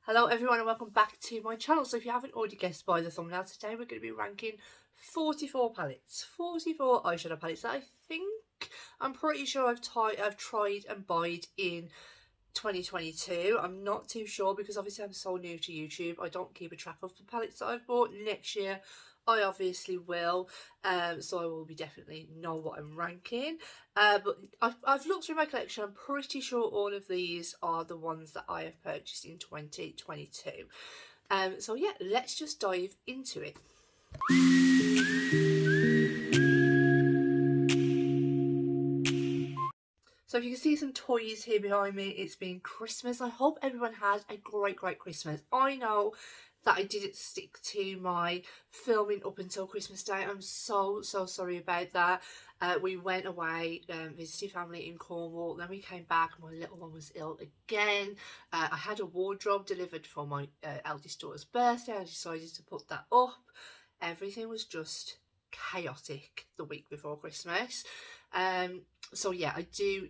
Hello everyone and welcome back to my channel. So if you haven't already guessed by the thumbnail, today we're going to be ranking 44 palettes, 44 eyeshadow palettes that I'm pretty sure I've tried and buyed in 2022. I'm not too sure because obviously I'm so new to YouTube. I don't keep a track of the palettes that I've bought. Next year I obviously will, so I will be definitely know what I'm ranking. But I've looked through my collection. I'm pretty sure all of these are the ones that I have purchased in 2022. So yeah, let's just dive into it. So if you can see some toys here behind me, it's been Christmas. I hope everyone had a great Christmas. I know that I didn't stick to my filming up until Christmas Day. I'm so sorry about that. We went away, visited family in Cornwall, then we came back and my little one was ill again. I had a wardrobe delivered for my eldest daughter's birthday. I decided to put that up. Everything was just chaotic the week before Christmas. So yeah, I do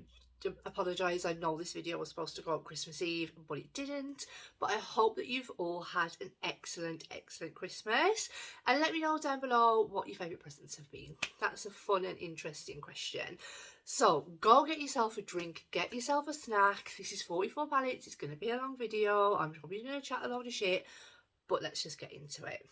apologise. I know this video was supposed to go up Christmas Eve, but it didn't. But I hope that you've all had an excellent Christmas. And let me know down below what your favourite presents have been. That's a fun and interesting question. So go get yourself a drink, get yourself a snack. This is 44 palettes. It's going to be a long video. I'm probably going to chat a load of shit, but let's just get into it.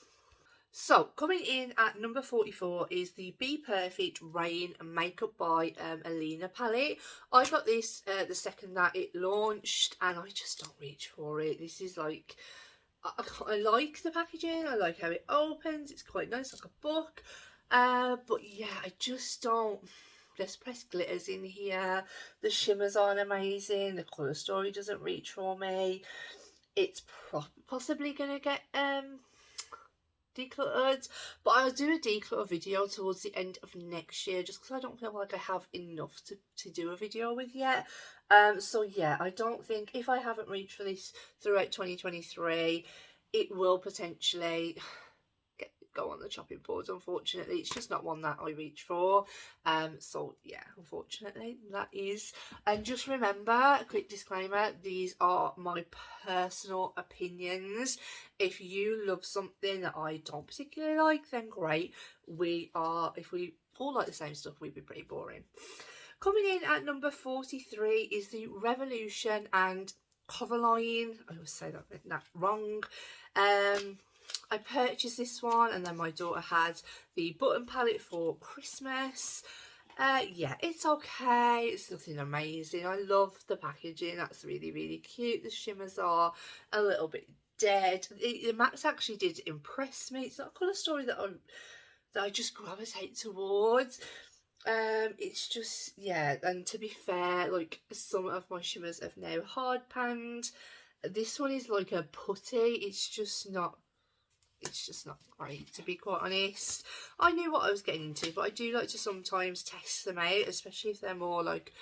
So, coming in at number 44 is the Be Perfect Rain Makeup by Alina palette. I got this the second that it launched and I just don't reach for it. This is like, I like the packaging, I like how it opens, it's quite nice, like a book. But yeah, I just don't. There's pressed glitters in here, the shimmers aren't amazing, the colour story doesn't reach for me. It's possibly going to get decluttered, but I'll do a declutter video towards the end of next year just because I don't feel like I have enough to do a video with yet. So yeah, I don't think, if I haven't reached for this throughout 2023, it will potentially go on the chopping board. Unfortunately, it's just not one that I reach for. So yeah, unfortunately that is. And just remember, a quick disclaimer, these are my personal opinions. If you love something that I don't particularly like, then great. If we all like the same stuff, we'd be pretty boring. Coming in at number 43 is the Revolution and Coraline. I always say that wrong. I purchased this one and then my daughter had the button palette for Christmas. Yeah, it's okay. It's nothing amazing. I love the packaging. That's really cute. The shimmers are a little bit dead. The mattes actually did impress me. It's not a colour story that I just gravitate towards. It's just, yeah, and to be fair, like, some of my shimmers have now hard panned. This one is like a putty. It's just not great, to be quite honest. I knew what I was getting into, but I do like to sometimes test them out, especially if they're more like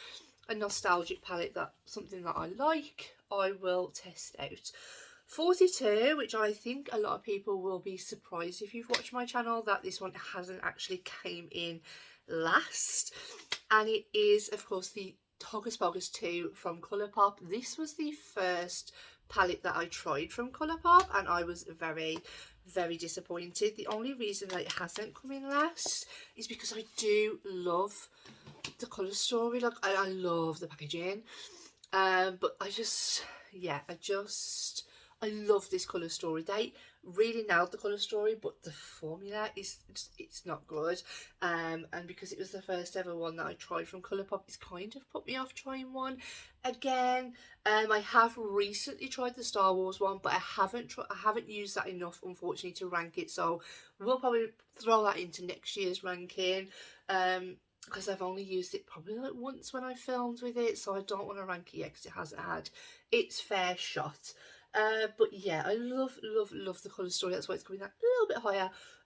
a nostalgic palette, that something that I like, I will test out. 42, which I think a lot of people will be surprised if you've watched my channel that this one hasn't actually came in last, and it is of course the Hocus Pocus 2 from Colourpop. This was the first palette that I tried from Colourpop and I was very disappointed. The only reason that it hasn't come in last is because I do love the colour story. Like, I love the packaging, but I love this colour story. They really nailed the colour story, but the formula is it's not good. And because it was the first ever one that I tried from Colourpop, it's kind of put me off trying one again. I have recently tried the Star Wars one, but I haven't used that enough, unfortunately, to rank it. So we'll probably throw that into next year's ranking. Because I've only used it probably like once when I filmed with it, so I don't want to rank it yet because it hasn't had its fair shot. But yeah, I love the colour story. That's why it's coming that a little bit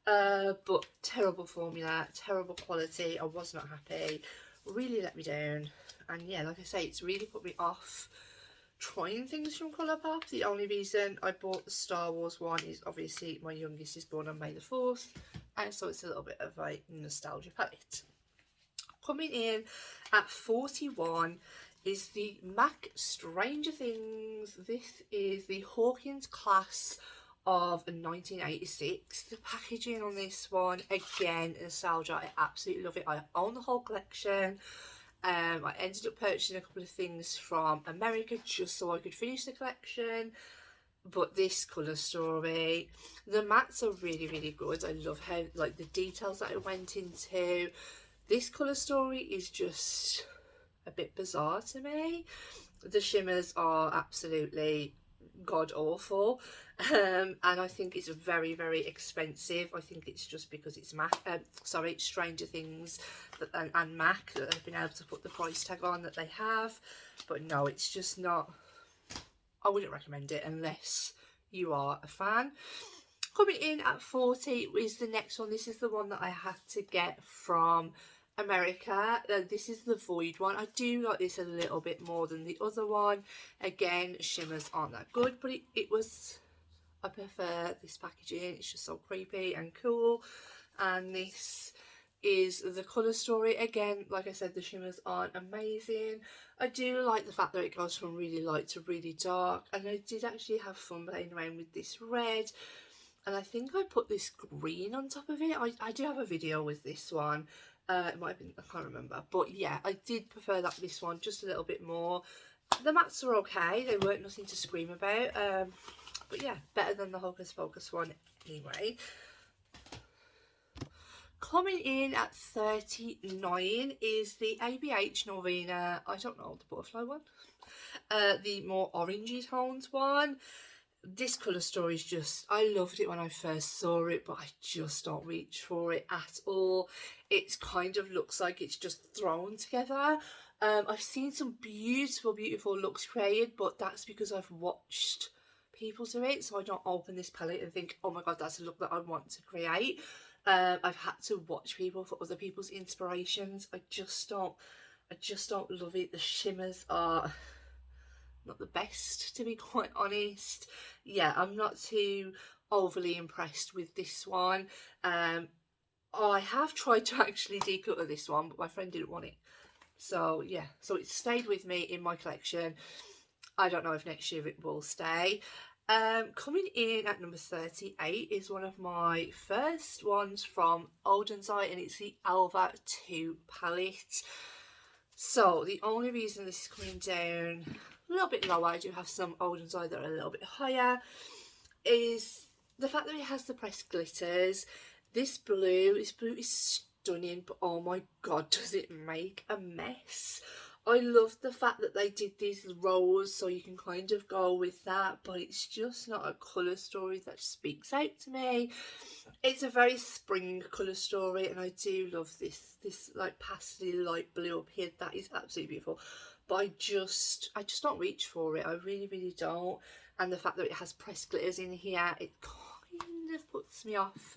higher. But terrible formula, terrible quality. I was not happy. Really let me down. And yeah, like I say, it's really put me off trying things from Colourpop. The only reason I bought the Star Wars one is obviously my youngest is born on May the 4th, and so it's a little bit of a nostalgia palette. Coming in at 41 is the MAC Stranger Things. This is the Hawkins class of 1986. The packaging on this one, again, nostalgia. I absolutely love it. I own the whole collection. I ended up purchasing a couple of things from America just so I could finish the collection. But this colour story, the mattes are really, really good. I love how, like, the details that it went into. This colour story is just a bit bizarre to me. The shimmers are absolutely god awful, and I think it's very, very expensive. I think it's just because it's Stranger Things and MAC that they've been able to put the price tag on that they have. But no, it's just not. I wouldn't recommend it unless you are a fan. Coming in at 40 is the next one. This is the one that I had to get from America. This is the Void one. I do like this a little bit more than the other one. Again, shimmers aren't that good, but it was, I prefer this packaging. It's just so creepy and cool. And this is the colour story. Again, like I said, the shimmers aren't amazing. I do like the fact that it goes from really light to really dark, and I did actually have fun playing around with this red, and I think I put this green on top of it. I do have a video with this one. It might have been, I can't remember, but yeah, I did prefer this one just a little bit more. The mattes were okay, they weren't nothing to scream about, but yeah, better than the Hocus Pocus one anyway. Coming in at 39 is the ABH Norvina, I don't know, the butterfly one, the more orangey toned one. This colour story is just, I loved it when I first saw it, but I just don't reach for it at all. It kind of looks like it's just thrown together. I've seen some beautiful, beautiful looks created, but that's because I've watched people do it, so I don't open this palette and think, oh my god, that's a look that I want to create. I've had to watch people for other people's inspirations. I just don't love it. The shimmers are not the best, to be quite honest. Yeah, I'm not too overly impressed with this one. I have tried to actually declutter this one, but my friend didn't want it. So yeah, so it stayed with me in my collection. I don't know if next year it will stay. Coming in at number 38 is one of my first ones from Oldensite, and it's the Alva 2 palette. So the only reason this is coming down a little bit lower, I do have some Oldensite that are a little bit higher, is the fact that it has the pressed glitters. This blue is stunning, but oh my god, does it make a mess. I love the fact that they did these rows so you can kind of go with that, but it's just not a colour story that speaks out to me. It's a very spring colour story, and I do love this like pastel light blue up here. That is absolutely beautiful, but I just don't reach for it. I really, really don't. And the fact that it has pressed glitters in here, it kind of puts me off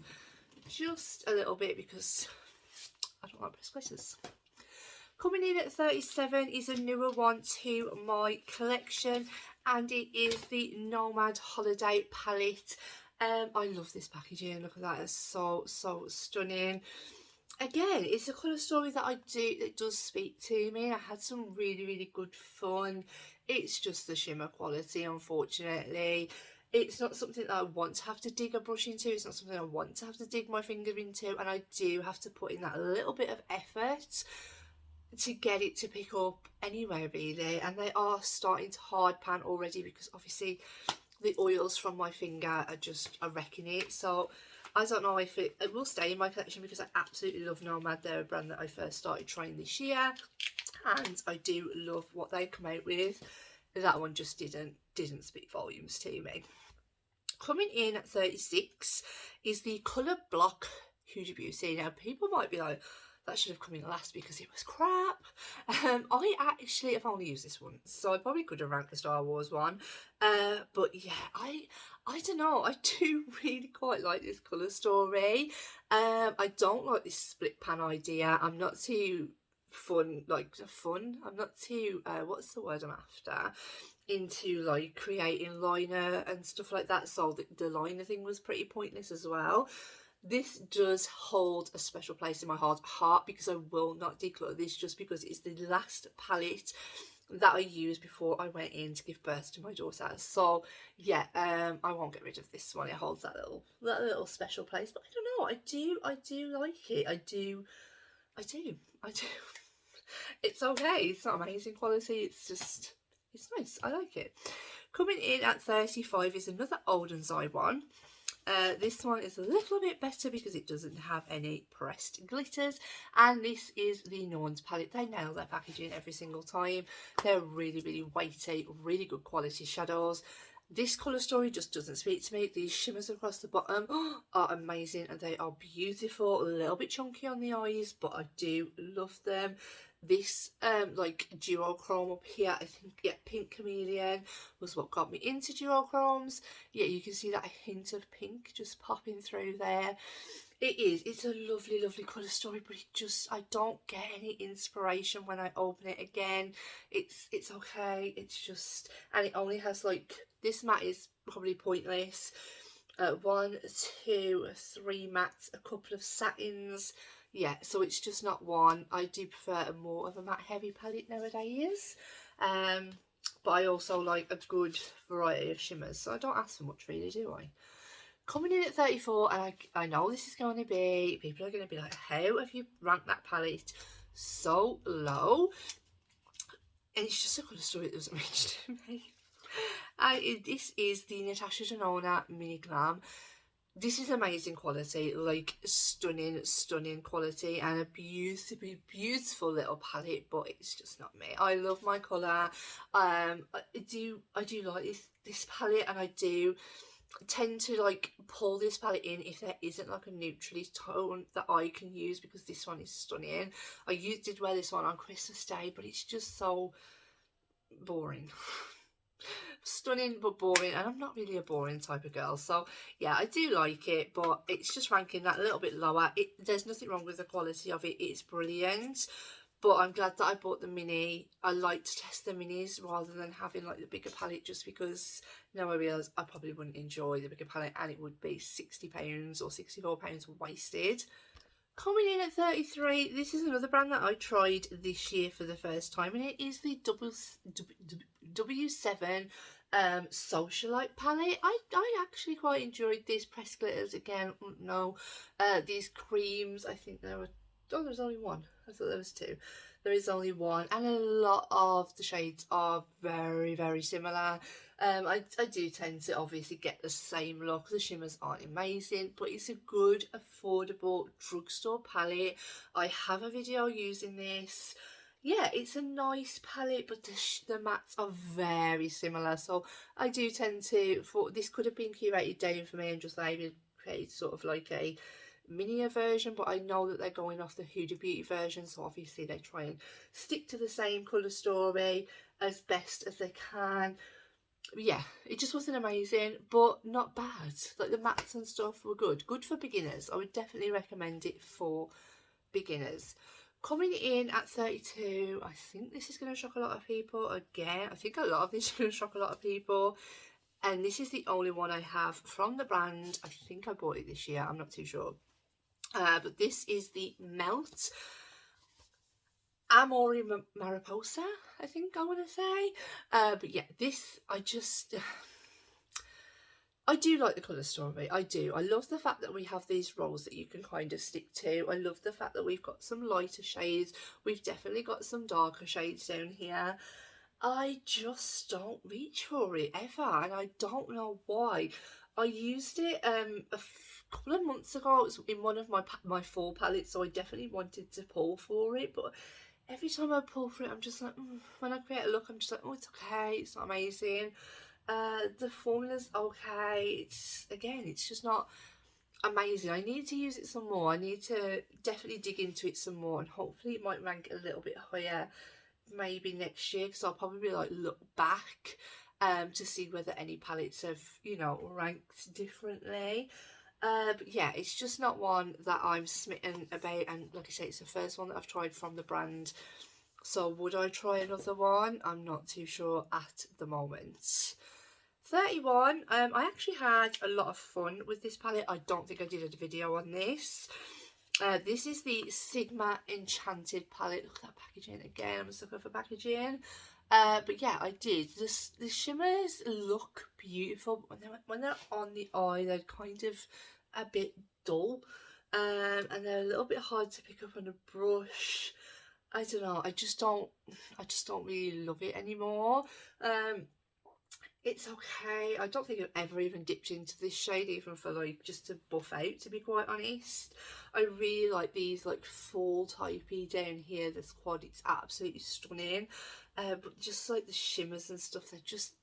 just a little bit because I don't like pressed glitters. Coming in at 37 is a newer one to my collection, and it is the Nomad Holiday palette. I love this packaging. Look at that, it's so stunning. Again, it's a colour story that does speak to me. I had some really, really good fun. It's just the shimmer quality, unfortunately. It's not something that I want to have to dig a brush into. It's not something I want to have to dig my finger into, and I do have to put in that little bit of effort to get it to pick up anyway, really. And they are starting to hard pan already because obviously the oils from my finger are wrecking it. So I don't know if it will stay in my collection because I absolutely love Nomad. They're a brand that I first started trying this year, and I do love what they come out with. That one just didn't speak volumes to me. Coming in at 36 is the Colour Block Huge Beauty. Now people might be like, that should have come in last because it was crap. I actually have only used this once, so I probably could have ranked the Star Wars one. But yeah, I don't know. I do really quite like this colour story. I don't like this split pan idea. I'm not too fun. I'm not too, what's the word I'm after? Into like creating liner and stuff like that. So the liner thing was pretty pointless as well. This does hold a special place in my heart because I will not declutter this just because it's the last palette that I used before I went in to give birth to my daughter. So yeah, I won't get rid of this one. It holds that little special place. But I don't know, I do like it. I do. It's okay. It's not amazing quality. It's just, it's nice. I like it. Coming in at 35 is another Olden's Eye one. This one is a little bit better because it doesn't have any pressed glitters, and this is the Norns palette. They nail their packaging every single time. They're really, really weighty, really good quality shadows. This colour story just doesn't speak to me. These shimmers across the bottom are amazing and they are beautiful. A little bit chunky on the eyes, but I do love them. This like duochrome up here, I think, yeah, Pink Chameleon was what got me into duochromes. Yeah, you can see that hint of pink just popping through there. It's a lovely, lovely colour story, but it just, I don't get any inspiration when I open it again. It's okay, it's just, and it only has like, this matte is probably pointless. 1, 2, 3 mattes, a couple of satins. Yeah, so it's just not one. I do prefer more of a matte heavy palette nowadays. But I also like a good variety of shimmers, so I don't ask for much really, do I? Coming in at 34, and I know this is going to be, people are going to be like, how have you ranked that palette so low? And it's just a colour story that doesn't reach to me. This is the Natasha Denona Mini Glam. This is amazing quality, like stunning, stunning quality, and a beautiful little palette, but it's just not me. I love my colour. I do like this palette, and I do tend to like pull this palette in if there isn't like a neutrally tone that I can use, because this one is stunning. I did wear this one on Christmas Day, but it's just so boring. Stunning but boring, and I'm not really a boring type of girl, so yeah, I do like it, but it's just ranking that a little bit lower. There's nothing wrong with the quality of it, it's brilliant, but I'm glad that I bought the mini. I like to test the minis rather than having like the bigger palette, just because now I realise I probably wouldn't enjoy the bigger palette and it would be £60 or £64 wasted. Coming in at 33, this is another brand that I tried this year for the first time, and it is the W7 Socialite palette. I actually quite enjoyed these pressed glitters again. No, these creams, I think there were, oh, there's only one. I thought there was two. There is only one, and a lot of the shades are very, very similar. I do tend to obviously get the same look. The shimmers aren't amazing, but it's a good, affordable drugstore palette. I have a video using this. Yeah, it's a nice palette, but the mattes are very similar. So I do tend to, this could have been curated down for me and just maybe create sort of like a mini version, but I know that they're going off the Huda Beauty version, so obviously they try and stick to the same colour story as best as they can. Yeah, it just wasn't amazing, but not bad. Like the mattes and stuff were good for beginners. I would definitely recommend it for beginners. Coming in at 32, I think this is going to shock a lot of people again. I think a lot of this is going to shock a lot of people, and this is the only one I have from the brand. I think I bought it this year, I'm not too sure. But this is the Melt Amore Mariposa, I think I want to say. But yeah, this, I do like the colour story, I do. I love the fact that we have these rolls that you can kind of stick to. I love the fact that we've got some lighter shades. We've definitely got some darker shades down here. I just don't reach for it ever, and I don't know why. I used it a couple of months ago. It was in one of my fall palettes, so I definitely wanted to pull for it, but every time I pull for it, I'm just like, when I create a look, I'm just like, oh, it's okay, it's not amazing. The formula's okay. It's just not amazing. I need to use it some more. I need to definitely dig into it some more, and hopefully it might rank a little bit higher maybe next year, because I'll probably like look back to see whether any palettes have, you know, ranked differently. But yeah, it's just not one that I'm smitten about, and like I say, it's the first one that I've tried from the brand. So would I try another one? I'm not too sure at the moment. 31, I actually had a lot of fun with this palette. I don't think I did a video on this. This is the Sigma Enchanted palette. Look at that packaging again. I'm a sucker for packaging. But yeah, I did. The shimmers look beautiful, but when they're on the eye, they're kind of a bit dull, and they're a little bit hard to pick up on a brush. I don't know. I just don't really love it anymore. Um, it's okay. I don't think I've ever even dipped into this shade, even for like just to buff out, to be quite honest. I really like these like full typey down here, this quad, it's absolutely stunning. But just like the shimmers and stuff, they're just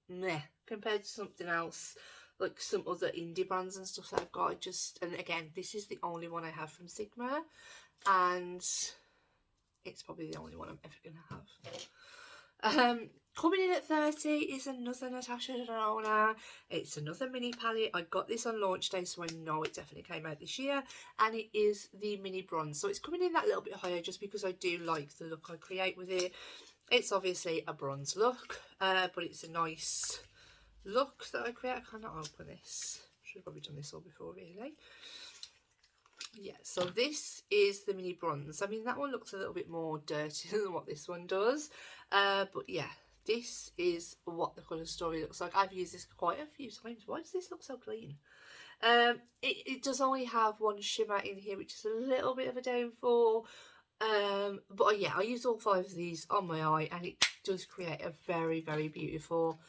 meh compared to something else, like some other indie brands and stuff that I've got. And again, this is the only one I have from Sigma, and it's probably the only one I'm ever going to have. Coming in at 30 is another Natasha Denona. It's another mini palette. I got this on launch day, so I know it definitely came out this year, and it is the mini bronze. So it's coming in that little bit higher just because I do like the look I create with it. It's obviously a bronze look, but it's a nice look that I create. I cannot open this. Should have probably done this all before, really. Yeah, so this is the mini bronze. I mean, that one looks a little bit more dirty than what this one does. But yeah, this is what the colour story looks like. I've used this quite a few times. Why does this look so clean? It does only have one shimmer in here, which is a little bit of a downfall. But yeah, I use all 5 of these on my eye, and it does create a very, very beautiful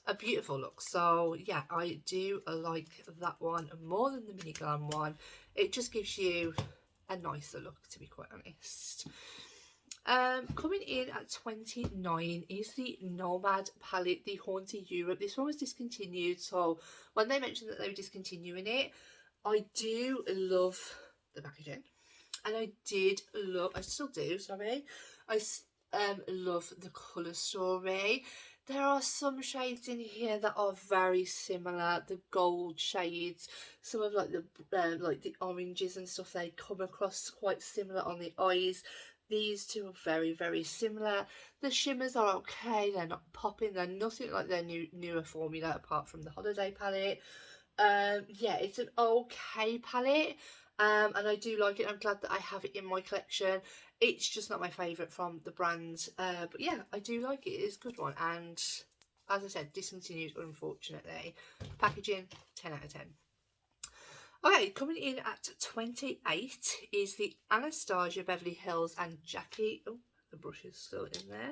look. So yeah, I do like that one more than the mini glam one. It just gives you a nicer look, to be quite honest. Coming in at 29 is the Nomad palette, the Haunted Europe. This one was discontinued, so when they mentioned that they were discontinuing it, I do love the packaging, and I still do, sorry, I love the colour story. There are some shades in here that are very similar. The gold shades, some of like the oranges and stuff, they come across quite similar on the eyes. These two are very, very similar. The shimmers are okay. They're not popping. They're nothing like their newer formula apart from the holiday palette. Yeah, it's an okay palette. And I do like it. I'm glad that I have it in my collection. It's just not my favourite from the brand. But yeah, I do like it. It's a good one. And as I said, discontinued, unfortunately. Packaging, 10 out of 10. Okay, coming in at 28 is the Anastasia Beverly Hills and Jackie. Oh, the brush is still in there.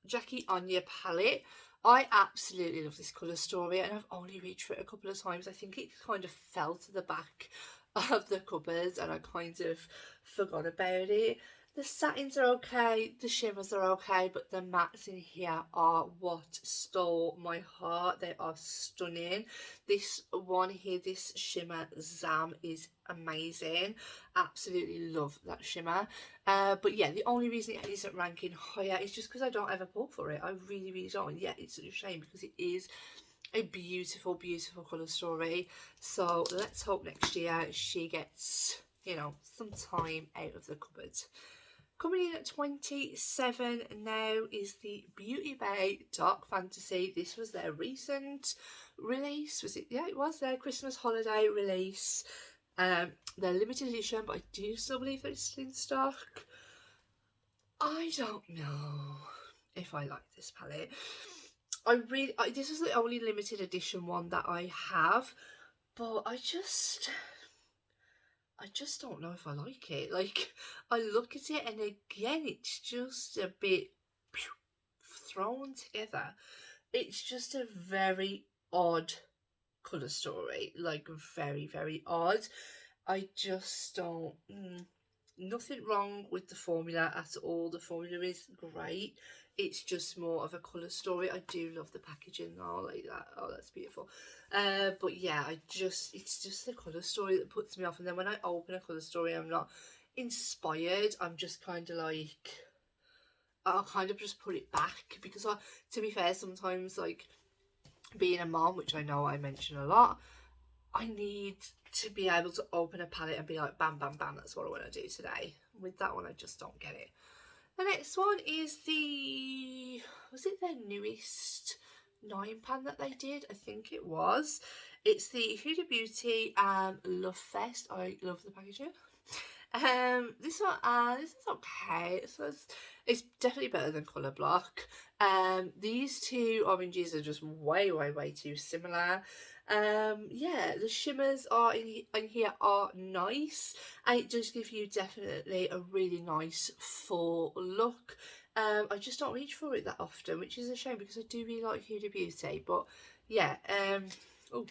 Jackie Anya palette. I absolutely love this colour story, and I've only reached for it a couple of times. I think it kind of fell to the back of the cupboards and I kind of forgot about it. The satins are okay, the shimmers are okay, but the mattes in here are what stole my heart. They are stunning. This one here, this shimmer Zam, is amazing. Absolutely love that shimmer. But yeah, the only reason it isn't ranking higher is just because I don't ever pull for it. I really, really don't. Yeah, it's such a shame because it is a beautiful, beautiful colour story. So let's hope next year she gets, you know, some time out of the cupboard. Coming in at 27 now is the Beauty Bay Dark Fantasy. This was their recent release. Was it? Yeah, it was their Christmas holiday release. They're limited edition, but I do still believe that it's still in stock. I don't know if I like this palette. This is the only limited edition one that I have, but I just don't know if I like it. Like, I look at it and again, it's just a bit thrown together. It's just a very odd colour story, like very, very odd. I just don't, nothing wrong with the formula at all. The formula is great. It's just more of a colour story. I do love the packaging though, like that. Oh, that's beautiful. But yeah, it's just the colour story that puts me off. And then when I open a colour story, I'm not inspired. I'm just kind of like, I'll kind of just put it back because to be fair, sometimes like being a mom, which I know I mention a lot, I need to be able to open a palette and be like, bam, bam, bam, that's what I want to do today. With that one, I just don't get it. The next one is was it their newest 9-pan that they did? I think it was. It's the Huda Beauty Love Fest. I love the packaging. This one, this is okay. It's definitely better than Colour Block. These two oranges are just way too similar. Yeah, the shimmers are in here are nice, and it does give you definitely a really nice full look. I just don't reach for it that often, which is a shame because I do really like Huda Beauty. But yeah, oh,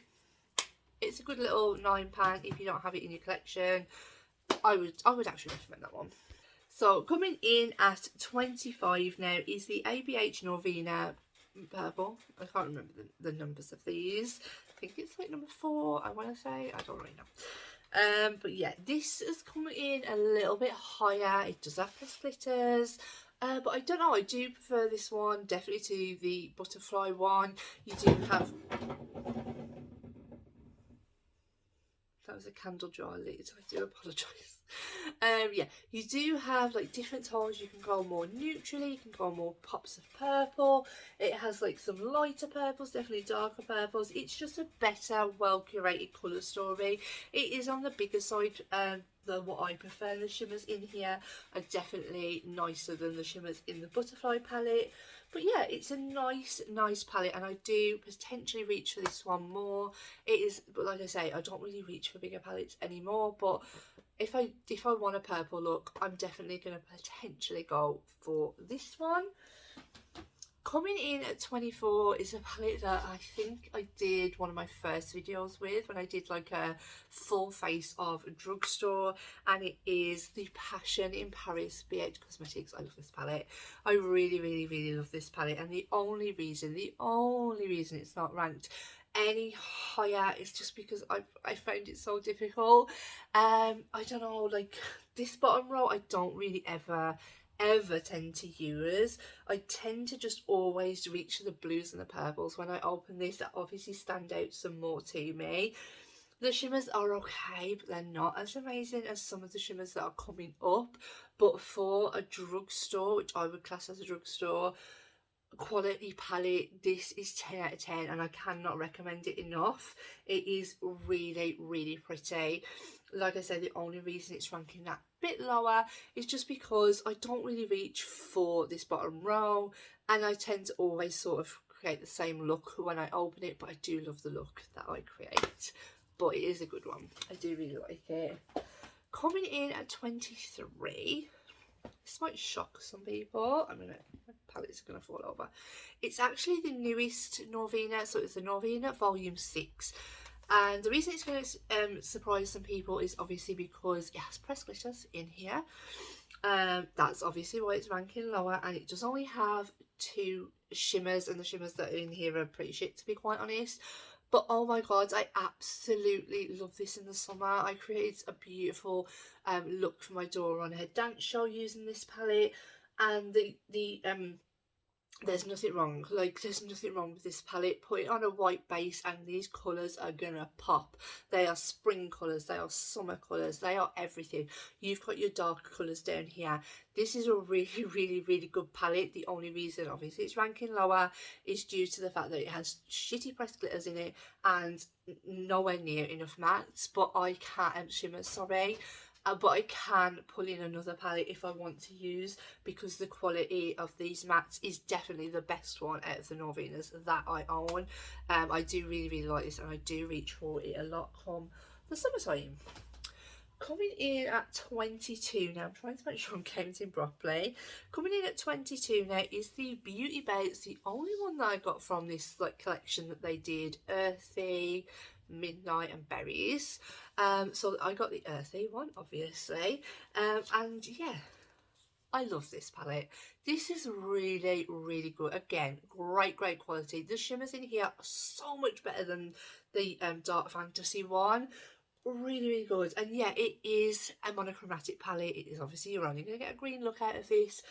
it's a good little £9 if you don't have it in your collection. I would actually recommend that one. So coming in at 25 now is the ABH Norvina purple. I can't remember the numbers of these. I think it's like number 4, I want to say. I don't really know. But yeah, this has come in a little bit higher. It does have plus glitters. But I don't know, I do prefer this one definitely to the butterfly one. You do have... That was a candle jar lid, I do apologise. Yeah, you do have like different tones. You can go more neutrally, you can go more pops of purple. It has like some lighter purples, definitely darker purples. It's just a better, well curated colour story. It is on the bigger side than what I prefer. The shimmers in here are definitely nicer than the shimmers in the butterfly palette. But yeah, it's a nice palette, and I do potentially reach for this one more. It is, but like I say, I don't really reach for bigger palettes anymore. But if I want a purple look, I'm definitely going to potentially go for this one. Coming in at 24 is a palette that I think I did one of my first videos with when I did like a full face of a drugstore, and it is the Passion in Paris BH Cosmetics. I love this palette. I really love this palette, and the only reason it's not ranked any higher is just because I found it so difficult. I don't know, like this bottom row I don't really ever tend to use. I tend to just always reach for the blues and the purples when I open this, that obviously stand out some more to me. The shimmers are okay, but they're not as amazing as some of the shimmers that are coming up. But for a drugstore, which I would class as a drugstore quality palette, this is 10 out of 10, and I cannot recommend it enough. It is really pretty. Like I said, the only reason it's ranking that bit lower is just because I don't really reach for this bottom row, and I tend to always sort of create the same look when I open it, but I do love the look that I create. But it is a good one. I do really like it. Coming in at 23, this might shock some people. My palettes are going to fall over. It's actually the newest Norvina, so it's the Norvina Volume 6. And the reason it's going to surprise some people is obviously because it has pressed glitters in here. That's obviously why it's ranking lower, and it does only have 2 shimmers, and the shimmers that are in here are pretty shit, to be quite honest. But oh my god, I absolutely love this in the summer. I created a beautiful look for my daughter on her dance show using this palette, and there's nothing wrong. Like, there's nothing wrong with this palette. Put it on a white base and these colours are gonna pop. They are spring colours, they are summer colours, they are everything. You've got your dark colours down here. This is a really good palette. The only reason obviously it's ranking lower is due to the fact that it has shitty pressed glitters in it and nowhere near enough mattes. But I can't, shimmers, sorry. But I can pull in another palette if I want to use, because the quality of these mattes is definitely the best one out of the Norvinas that I own. I do really like this, and I do reach for it a lot come the summertime. Coming in at 22 now, I'm trying to make sure I'm counting properly. Coming in at 22 now is the Beauty Bay. It's the only one that I got from this like collection that they did, Earthy, Midnight and Berries. So I got the Earthy one, obviously. And yeah, I love this palette. This is really good. Again, great quality. The shimmers in here are so much better than the Dark Fantasy one. Really good. And yeah, it is a monochromatic palette. It is obviously, you're only going to get a green look out of this,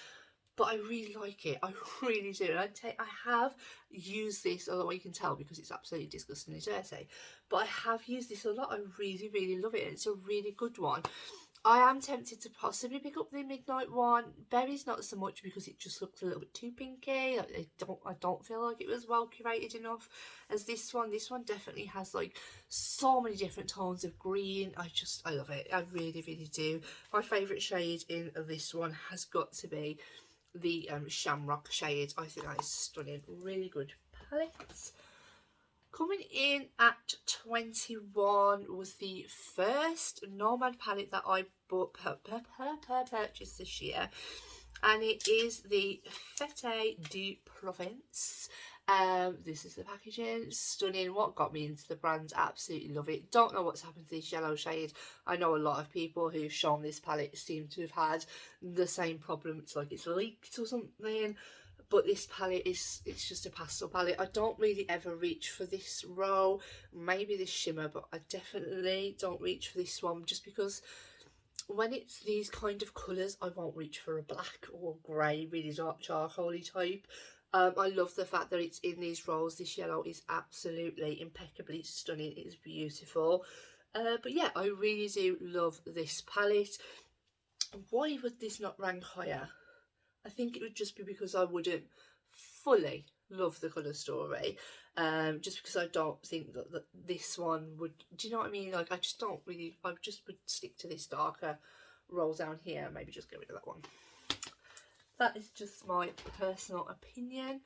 but I really like it. I really do. And I have used this, although you can tell because it's absolutely disgustingly dirty, but I have used this a lot. I really love it. It's a really good one. I am tempted to possibly pick up the Midnight one. Berries not so much because it just looks a little bit too pinky. Like, I don't feel like it was well curated enough as this one. This one definitely has like so many different tones of green. I love it. I really do. My favourite shade in this one has got to be the Shamrock shade. I think that is stunning. Really good palette. Coming in at 21 was the first Nomad palette that I bought purchased this year, and it is the Fete de Provence. This is the packaging. Stunning. What got me into the brand, absolutely love it. Don't know what's happened to this yellow shade. I know a lot of people who've shown this palette seem to have had the same problem. It's like it's leaked or something. But this palette it's just a pastel palette. I don't really ever reach for this row, maybe this shimmer, but I definitely don't reach for this one, just because when it's these kind of colours, I won't reach for a black or grey, really dark charcoaly type. I love the fact that it's in these rows. This yellow is absolutely impeccably stunning. It's beautiful. But yeah, I really do love this palette. Why would this not rank higher? I think it would just be because I wouldn't fully love the colour story, just because I don't think that this one would, do you know what I mean? Like, I just don't really, I just would stick to this darker roll down here, maybe just get rid of that one. That is just my personal opinion.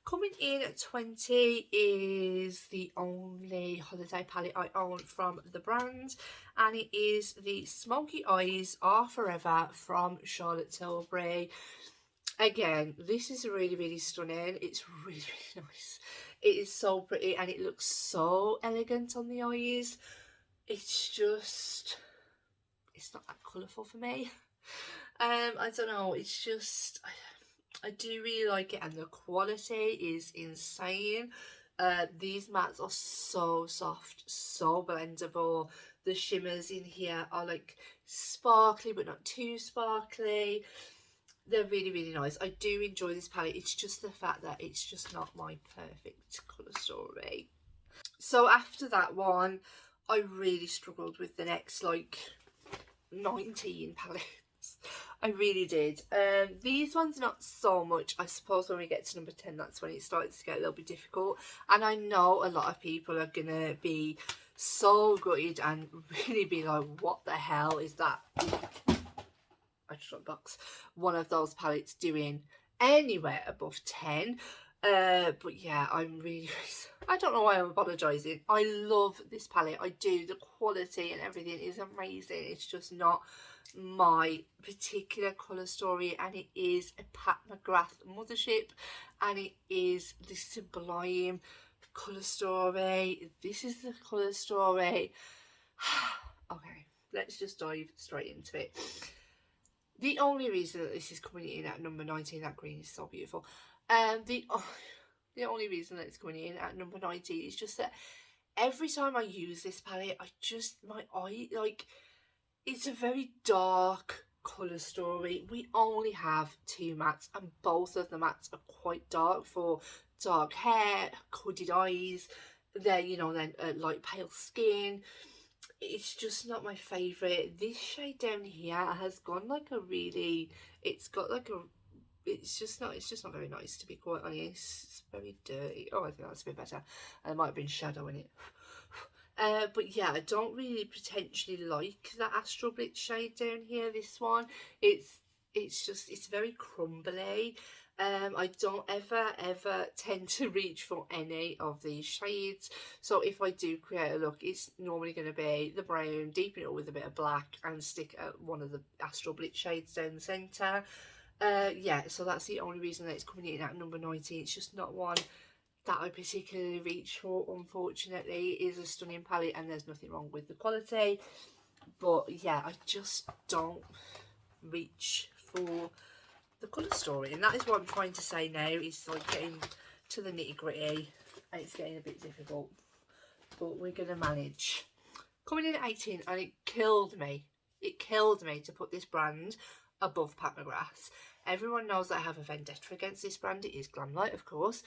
Coming in at 20 is the only holiday palette I own from the brand, and it is the Smoky Eyes Are Forever from Charlotte Tilbury. Again, this is really, really stunning. It's really, really nice. It is so pretty and it looks so elegant on the eyes. It's just, it's not that colourful for me. I don't know, it's just, I do really like it, and the quality is insane. These mattes are so soft, so blendable. The shimmers in here are like sparkly but not too sparkly. They're really, really nice. I do enjoy this palette. It's just the fact that it's just not my perfect colour story. So after that one, I really struggled with the next like 19 palettes. I really did. These ones not so much. I suppose when we get to number 10, that's when it starts to get a little bit difficult. And I know a lot of people are going to be so gutted and really be like, what the hell is that? I just got box. One of those palettes doing anywhere above 10. But yeah, I'm really, I don't know why I'm apologising. I love this palette. I do. The quality and everything is amazing. It's just not my particular colour story, and it is a Pat McGrath mothership, and it is the Sublime colour story. This is the colour story. Okay, let's just dive straight into it. The only reason that this is coming in at number 19, that green is so beautiful. The only reason that it's coming in at number 19 is just that every time I use this palette, my eye, like, it's a very dark colour story. We only have 2 mattes, and both of the mattes are quite dark for dark hair, hooded eyes. They're, you know, then light pale skin. It's just not my favourite. This shade down here has gone like a really, it's got like a, it's just not very nice, to be quite honest. It's very dirty. Oh, I think that's a bit better. There might have been shadow in it. But yeah, I don't really potentially like that Astral Blitz shade down here, this one. It's very crumbly. I don't ever tend to reach for any of these shades. So if I do create a look, it's normally going to be the brown, deepen it up with a bit of black, and stick one of the Astral Blitz shades down the centre. Yeah, so that's the only reason that it's coming in at number 19. It's just not one that I particularly reach for, unfortunately. It is a stunning palette and there's nothing wrong with the quality. But yeah, I just don't reach for the colour story, and that is what I'm trying to say now. Is like getting to the nitty gritty and it's getting a bit difficult, but we're gonna manage. Coming in at 18, and it killed me to put this brand above Pat McGrath. Everyone knows that I have a vendetta against this brand. It is Glamlight, of course,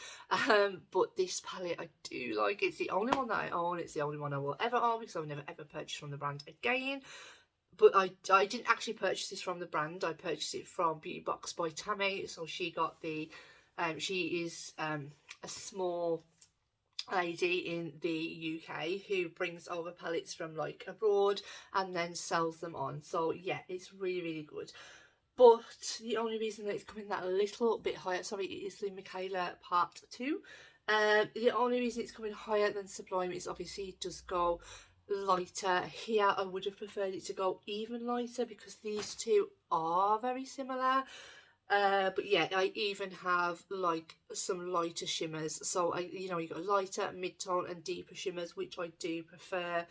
but this palette I do like. It's the only one that I own. It's the only one I will ever own, because I've never ever purchased from the brand again. But I didn't actually purchase this from the brand. I purchased it from Beauty Box by Tammy. So she got the, she is a small lady in the UK who brings over palettes from like abroad and then sells them on. So yeah, it's really, really good. But the only reason that it's coming that a little bit higher, sorry, it is the Michaela part 2. The only reason it's coming higher than Sublime is obviously it does go lighter. Here I would have preferred it to go even lighter because these two are very similar. But yeah, I even have like some lighter shimmers. So you know, you got lighter, mid-tone and deeper shimmers, which I do prefer.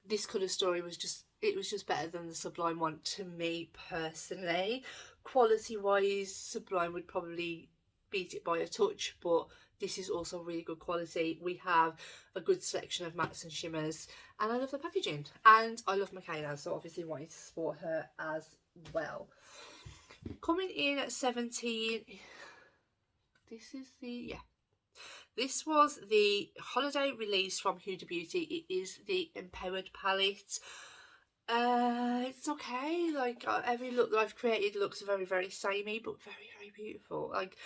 This colour story was just, it was just better than the Sublime one to me personally. Quality wise, Sublime would probably beat it by a touch, but this is also really good quality. We have a good selection of mattes and shimmers, and I love the packaging, and I love Michaela, so obviously wanted to support her as well. Coming in at 17, this is the, yeah, this was the holiday release from Huda Beauty. It is the Empowered palette. It's okay. Like every look that I've created looks very, very samey, but very, very beautiful. Like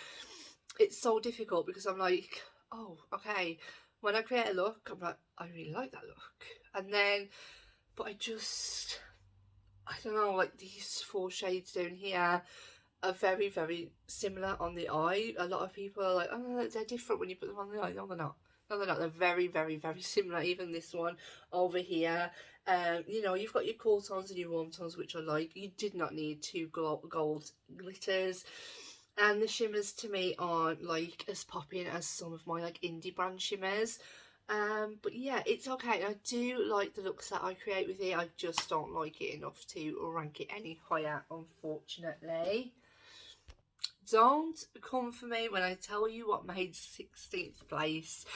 it's so difficult because I'm like, oh, okay. When I create a look, I'm like, I really like that look, and then, but I don't know. Like these 4 shades down here are very, very similar on the eye. A lot of people are like, oh, they're different when you put them on the eye. No, they're not. No, they're not. They're very, very, very similar. Even this one over here. You know, you've got your cool tones and your warm tones, which I like. You did not need 2 gold glitters. And the shimmers to me aren't like as popping as some of my like indie brand shimmers. But yeah, it's okay. I do like the looks that I create with it. I just don't like it enough to rank it any higher, unfortunately. Don't come for me when I tell you what made 16th place.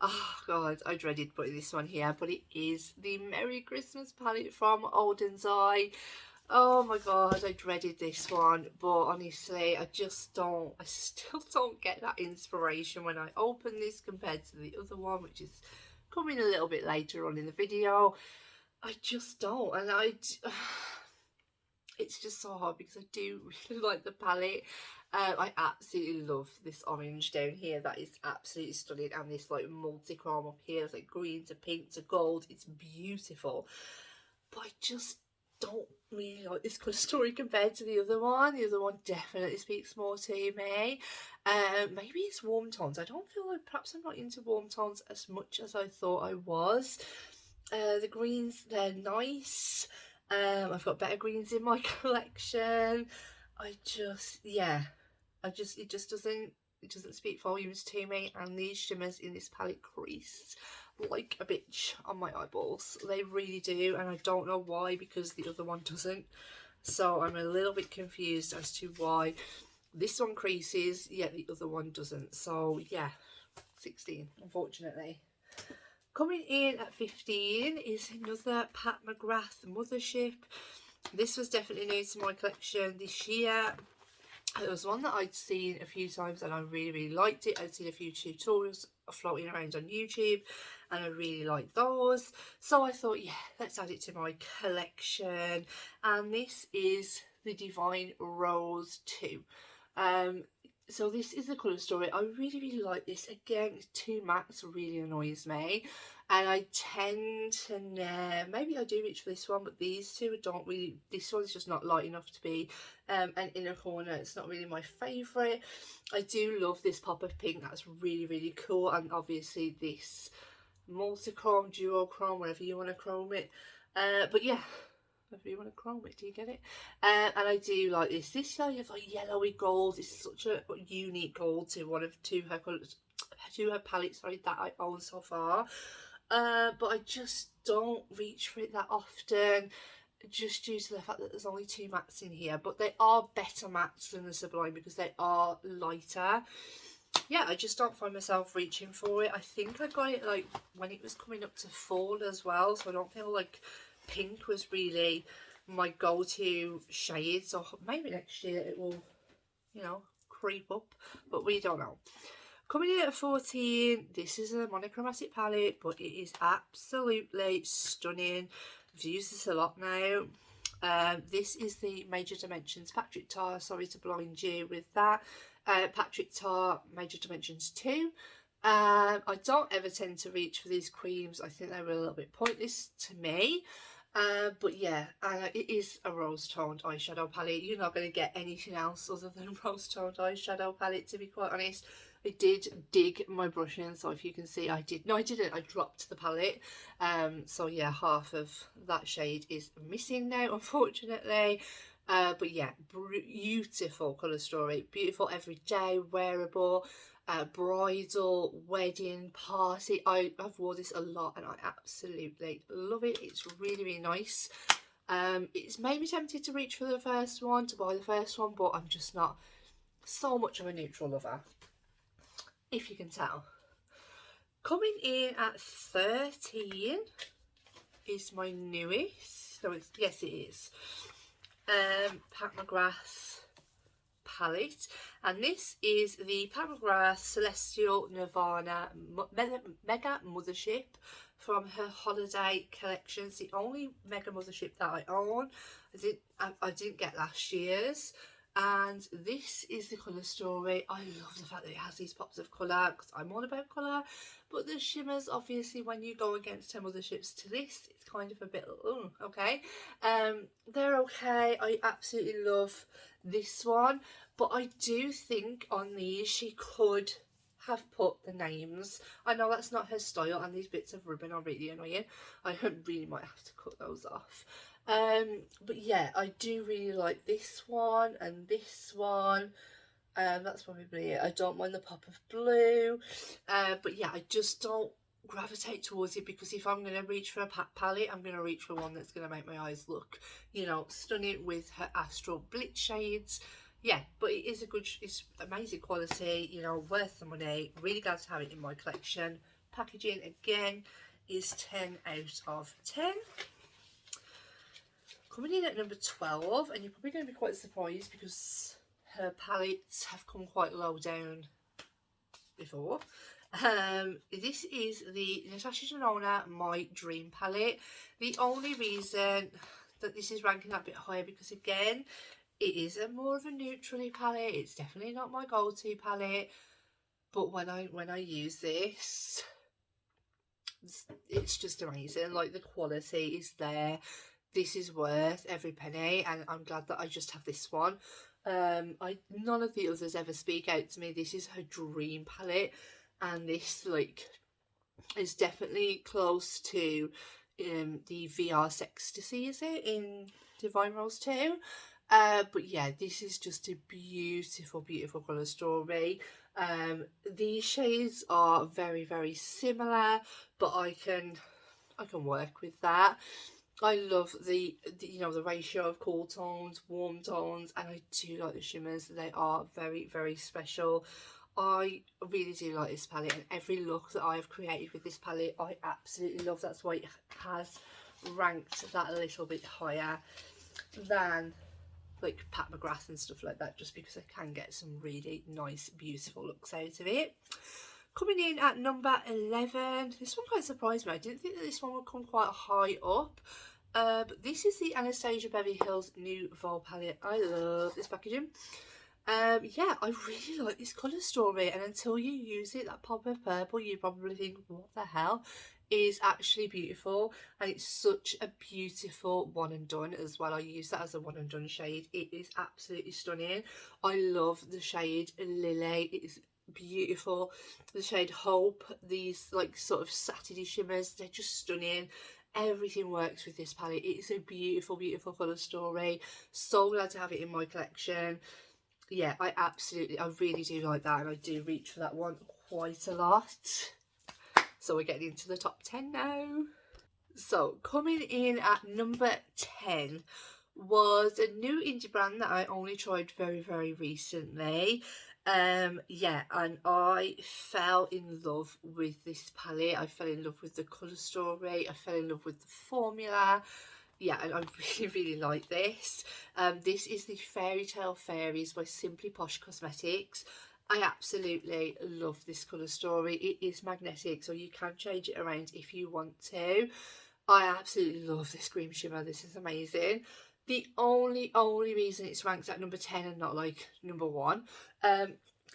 Oh god, I dreaded putting this one here, but it is the Merry Christmas palette from Olden's Eye. Oh my god, I dreaded this one, but honestly, I still don't get that inspiration when I open this compared to the other one, which is coming a little bit later on in the video. I just don't, and it's just so hard because I do really like the palette. I absolutely love this orange down here. That is absolutely stunning, and this like multi-chrome up here. It's like green to pink to gold. It's beautiful, but I just don't really like this colour story compared to the other one. The other one definitely speaks more to me. Maybe it's warm tones. I don't feel like, perhaps I'm not into warm tones as much as I thought I was. The greens, they're nice. I've got better greens in my collection. It just doesn't speak volumes to me, and these shimmers in this palette crease like a bitch on my eyeballs. They really do, and I don't know why, because the other one doesn't. So I'm a little bit confused as to why this one creases yet the other one doesn't. So yeah, 16, unfortunately. Coming in at 15 is another Pat McGrath Mothership. This was definitely new to my collection this year. It was one that I'd seen a few times and I really, really liked it. I'd seen a few tutorials floating around on YouTube and I really liked those. So I thought, yeah, let's add it to my collection. And this is the Divine Rose 2. So this is the colour story. I really, really like this. Again, 2 mattes really annoys me. And I tend to, maybe I do reach for this one, but these two don't really, this one's just not light enough to be an inner corner. It's not really my favourite. I do love this pop of pink. That's really, really cool. And obviously this multi-chrome, duochrome, whatever you want to chrome it. But yeah, whatever you want to chrome it, do you get it? And I do like this. This kind of like yellowy gold is such a unique gold to one of her colours, to her palettes, sorry, that I own so far. But I just don't reach for it that often, just due to the fact that there's only 2 mattes in here. But they are better mattes than the Sublime because they are lighter. Yeah, I just don't find myself reaching for it. I think I got it like when it was coming up to fall as well, so I don't feel like pink was really my go-to shade. So maybe next year it will, you know, creep up, but we don't know. Coming in at 14, this is a monochromatic palette, but it is absolutely stunning. I've used this a lot now. This is the Major Dimensions Patrick Tar. Sorry to blind you with that. Patrick Tar Major Dimensions 2. I don't ever tend to reach for these creams. I think they were a little bit pointless to me. But yeah, it is a rose toned eyeshadow palette. You're not going to get anything else other than rose toned eyeshadow palette, to be quite honest. I did dig my brush in, so if you can see, I didn't, I dropped the palette. So yeah, half of that shade is missing now, unfortunately. But yeah, beautiful colour story, beautiful everyday wearable, bridal, wedding, party. I've wore this a lot and I absolutely love it. It's really, really nice. It's made me tempted to reach for the first one, to buy the first one, but I'm just not so much of a neutral lover, if you can tell. Coming in at 13 is my newest. So it's, yes, it is. Pat McGrath palette, and this is the Pat McGrath Celestial Nirvana Mega Mothership from her holiday collection. It's the only Mega Mothership that I own. I didn't get last year's, and this is the colour story. I love the fact that it has these pops of colour because I'm all about colour, but the shimmers, obviously, when you go against her motherships to this, it's kind of a bit, okay. They're okay. I absolutely love this one, but I do think on these she could have put the names. I know that's not her style, and these bits of ribbon are really annoying. I really might have to cut those off. But yeah, I do really like this one and this one. That's probably it. I don't mind the pop of blue, but yeah, I just don't gravitate towards it, because if I'm going to reach for a palette, I'm going to reach for one that's going to make my eyes look, you know, stunning with her Astral Blitz shades. Yeah, but it is it's amazing quality, you know, worth the money. Really glad to have it in my collection. Packaging, again, is 10 out of 10. Coming in at number 12, and you're probably going to be quite surprised because her palettes have come quite low down before. This is the Natasha Denona My Dream palette. The only reason that this is ranking that bit higher, because again, it is more of a neutrally palette. It's definitely not my go-to palette, but when I use this, it's just amazing. Like, the quality is there. This is worth every penny, and I'm glad that I just have this one. None of the others ever speak out to me. This is her dream palette, and this, like, is definitely close to the VR Sextasy, is it, in Divine Rose 2? But yeah, this is just a beautiful, beautiful colour story. These shades are very, very similar, but I can work with that. I love the you know, the ratio of cool tones, warm tones, and I do like the shimmers. They are very, very special. I really do like this palette, and every look that I have created with this palette, I absolutely love. That's why it has ranked that a little bit higher than like Pat McGrath and stuff like that, just because I can get some really nice, beautiful looks out of it. Coming in at number 11, this one quite surprised me. I didn't think that this one would come quite high up. But this is the Anastasia Beverly Hills Nouveau palette. I love this packaging. Yeah, I really like this colour story, and until you use it, that pop of purple, you probably think, what the hell? Is actually beautiful, and it's such a beautiful one and done as well. I use that as a one and done shade. It is absolutely stunning. I love the shade Lily. It is beautiful. The shade Hope, these like sort of satiny shimmers, they're just stunning. Everything works with this palette. It is a beautiful, beautiful colour story. So glad to have it in my collection. Yeah, I really do like that, and I do reach for that one quite a lot. So we're getting into the top 10 now. So coming in at number 10 was a new indie brand that I only tried very, very recently. Yeah, and I fell in love with this palette. I fell in love with the colour story. I fell in love with the formula. Yeah, and I really, really like this. This is the Fairy Tale Fairies by Simply Posh Cosmetics. I absolutely love this colour story. It is magnetic, so you can change it around if you want to. I absolutely love this cream shimmer. This is amazing. The only reason it's ranked at number 10 and not like number 1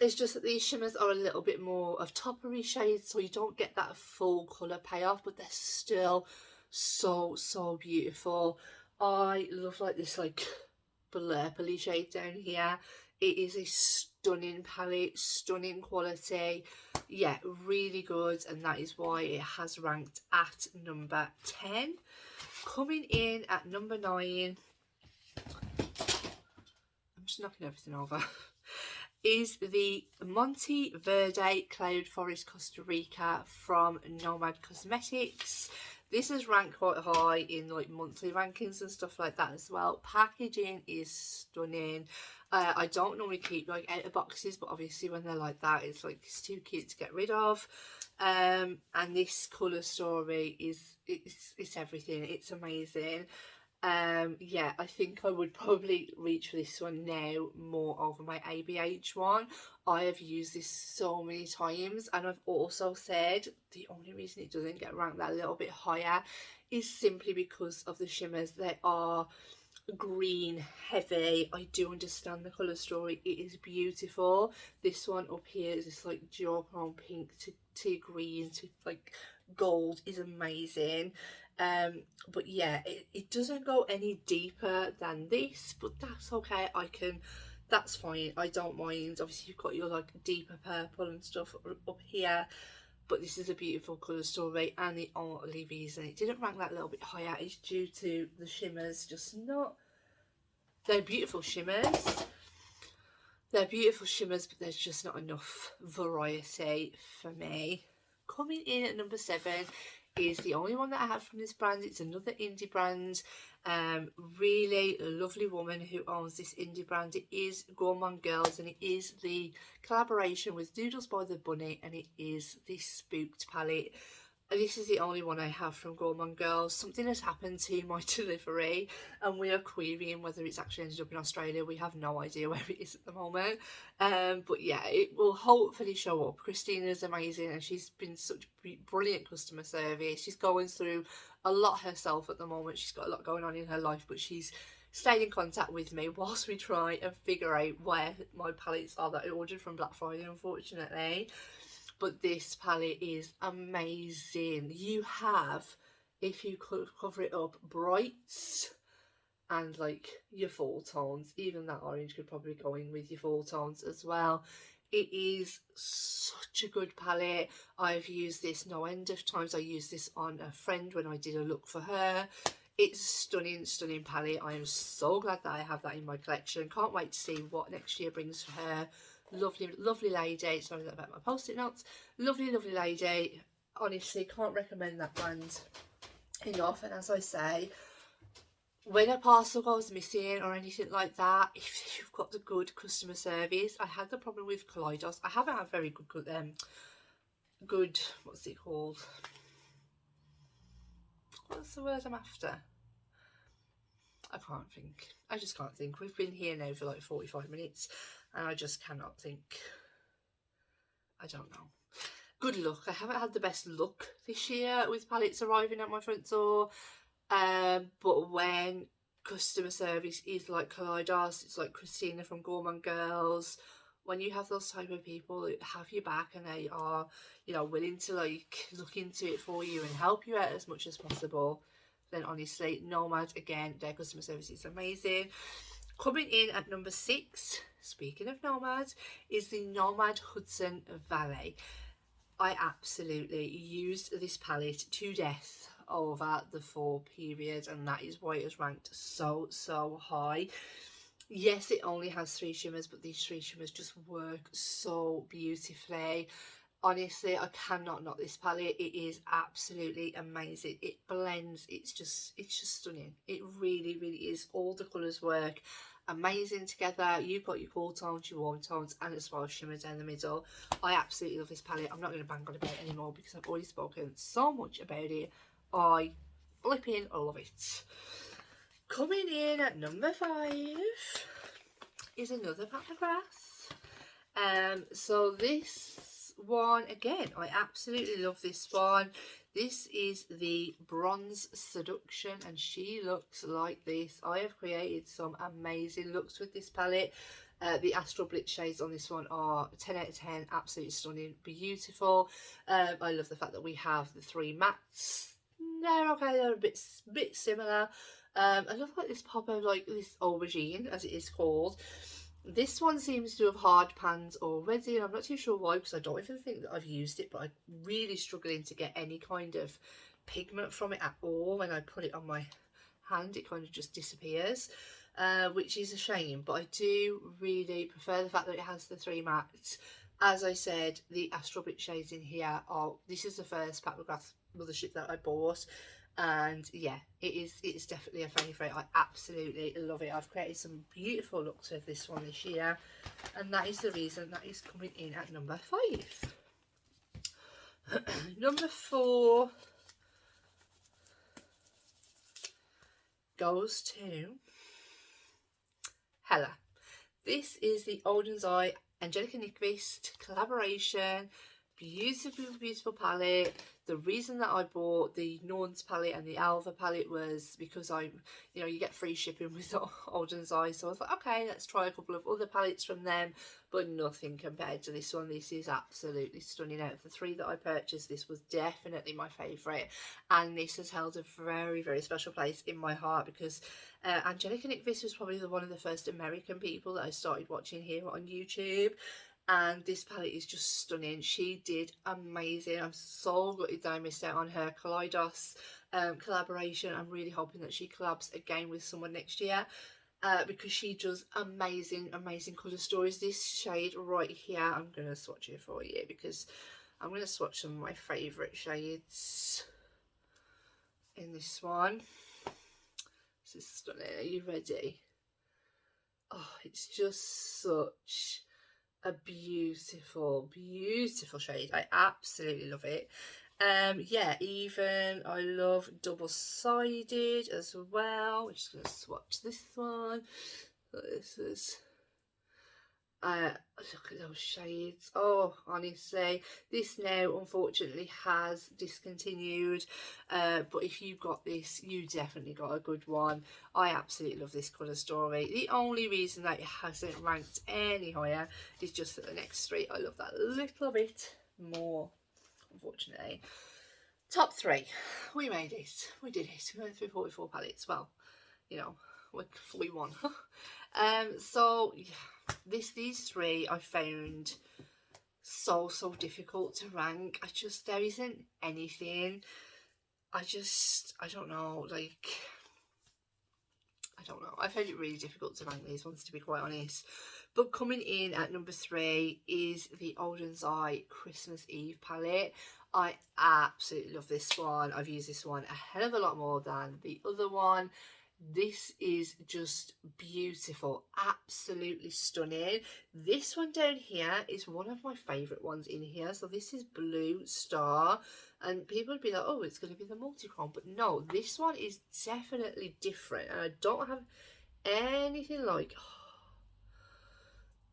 is just that these shimmers are a little bit more of toppery shades, so you don't get that full colour payoff, but they're still So beautiful. I love like this like blurply shade down here. It is a stunning palette, stunning quality. Yeah, really good, and that is why it has ranked at number 10. Coming in at number 9, I'm just knocking everything over, is the Monte Verde Cloud Forest Costa Rica from Nomad Cosmetics. This is ranked quite high in like monthly rankings and stuff like that as well. Packaging is stunning. I don't normally keep like out of boxes, but obviously when they're like that, it's like it's too cute to get rid of. And this colour story is it's everything. It's amazing. Yeah, I think I would probably reach for this one now more over my ABH one. I have used this so many times, and I've also said the only reason it doesn't get ranked that little bit higher is simply because of the shimmers. They are green heavy. I do understand the colour story, it is beautiful. This one up here is this like duochrome pink to green to like gold, is amazing. But yeah, it doesn't go any deeper than this, but that's okay. That's fine, I don't mind. Obviously you've got your like deeper purple and stuff up here, but this is a beautiful colour story, and the only reason it didn't rank that little bit higher is due to the shimmers just not... They're beautiful shimmers. They're beautiful shimmers, but there's just not enough variety for me. Coming in at number 7 is the only one that I have from this brand. It's another indie brand. Really lovely woman who owns this indie brand. It is Gourmand Girls, and it is the collaboration with Doodles by the Bunny, and it is the Spooked palette. This is the only one I have from Gourmand Girls. Something has happened to my delivery, and we are querying whether it's actually ended up in Australia. We have no idea where it is at the moment. But yeah, it will hopefully show up. Christina's amazing, and she's been such brilliant customer service. She's going through a lot herself at the moment. She's got a lot going on in her life, but she's stayed in contact with me whilst we try and figure out where my palettes are that I ordered from Black Friday, unfortunately. But this palette is amazing. You have, if you could cover it up, brights and like your fall tones. Even that orange could probably go in with your fall tones as well. It is such a good palette. I've used this no end of times. I used this on a friend when I did a look for her. It's a stunning palette. I am so glad that I have that in my collection. Can't wait to see what next year brings for her. Lovely lady. Sorry about my post-it notes. Lovely lady. Honestly, can't recommend that brand enough. And as I say, when a parcel goes missing or anything like that, if you've got the good customer service... I had the problem with Kaleidos. I haven't had very good what's it called, what's the word I'm after? I can't think. I just can't think. We've been here now for like 45 minutes and I just cannot think. I don't know. Good luck. I haven't had the best luck this year with palettes arriving at my front door. But when customer service is like Kaleidos, it's like Christina from Gourmand Girls, when you have those type of people that have your back and they are, you know, willing to like look into it for you and help you out as much as possible, then honestly, Nomad, again, their customer service is amazing. Coming in at number 6, speaking of Nomad, is the Nomad Hudson Valley. I absolutely used this palette to death over the fall period, and that is why it was ranked so high. Yes, it only has 3 shimmers, but these 3 shimmers just work so beautifully. Honestly, I cannot knock this palette. It is absolutely amazing. It blends. It's just stunning. It really is. All the colours work amazing together. You've got your cool tones, your warm tones, and as well as shimmer down the middle. I absolutely love this palette. I'm not going to bang on about it anymore because I've already spoken so much about it. I flipping love it. Coming in at number 5 is another Papagrass. So this one, again, I absolutely love this one. This is the Bronze Seduction, and she looks like this. I have created some amazing looks with this palette. The Astral Blitz shades on this one are 10 out of 10, absolutely stunning, beautiful. I love the fact that we have the 3 mattes. they're a bit similar. I love like this pop of like this aubergine, as it is called. This one seems to have hard pans already, and I'm not too sure why, because I don't even think that I've used it, but I'm really struggling to get any kind of pigment from it at all. When I put it on my hand, it kind of just disappears, which is a shame, but I do really prefer the fact that it has the 3 mattes. As I said, the Astral Bit shades in here are, this is the first Pat McGrath Mothership that I bought, and yeah, it's definitely a favourite. I absolutely love it. I've created some beautiful looks with this one this year, and that is the reason that is coming in at number 5. Number 4 goes to Hella. This is the Olden's Eye Angelica Nyqvist collaboration. Beautiful palette. The reason that I bought the Norns palette and the Alva palette was because you get free shipping with Olden's Eye, so I thought, okay, let's try a couple of other palettes from them, but nothing compared to this one. This is absolutely stunning. Out of the 3 that I purchased, this was definitely my favourite, and this has held a very, very special place in my heart, because Angelica Nyqvist was probably one of the first American people that I started watching here on YouTube. And this palette is just stunning. She did amazing. I'm so gutted that I missed out on her Kaleidos collaboration. I'm really hoping that she collabs again with someone next year, because she does amazing colour stories. This shade right here, I'm going to swatch it for you, because I'm going to swatch some of my favourite shades in this one. This is stunning. Are you ready? Oh, it's just such a beautiful shade. I absolutely love it. Yeah, even I love double-sided as well. I'm just gonna swatch this one. So this is look at those shades. Oh, honestly, this now unfortunately has discontinued, but if you got this, you definitely got a good one. I absolutely love this colour story. The only reason that it hasn't ranked any higher is just that the next 3 I love that a little bit more, unfortunately. Top 3, we made it, we did it. We went through 44 palettes. Well, you know, we won. So yeah, these 3 I found so difficult to rank. There isn't anything. I don't know, like, I don't know. I found it really difficult to rank these ones, to be quite honest. But coming in at number 3 is the Olden's Eye Christmas Eve palette. I absolutely love this one. I've used this one a hell of a lot more than the other one. This is just beautiful, absolutely stunning. This one down here is one of my favourite ones in here. So this is Blue Star, and people would be like, oh, it's going to be the multi-chrome, but no, this one is definitely different, and I don't have anything like,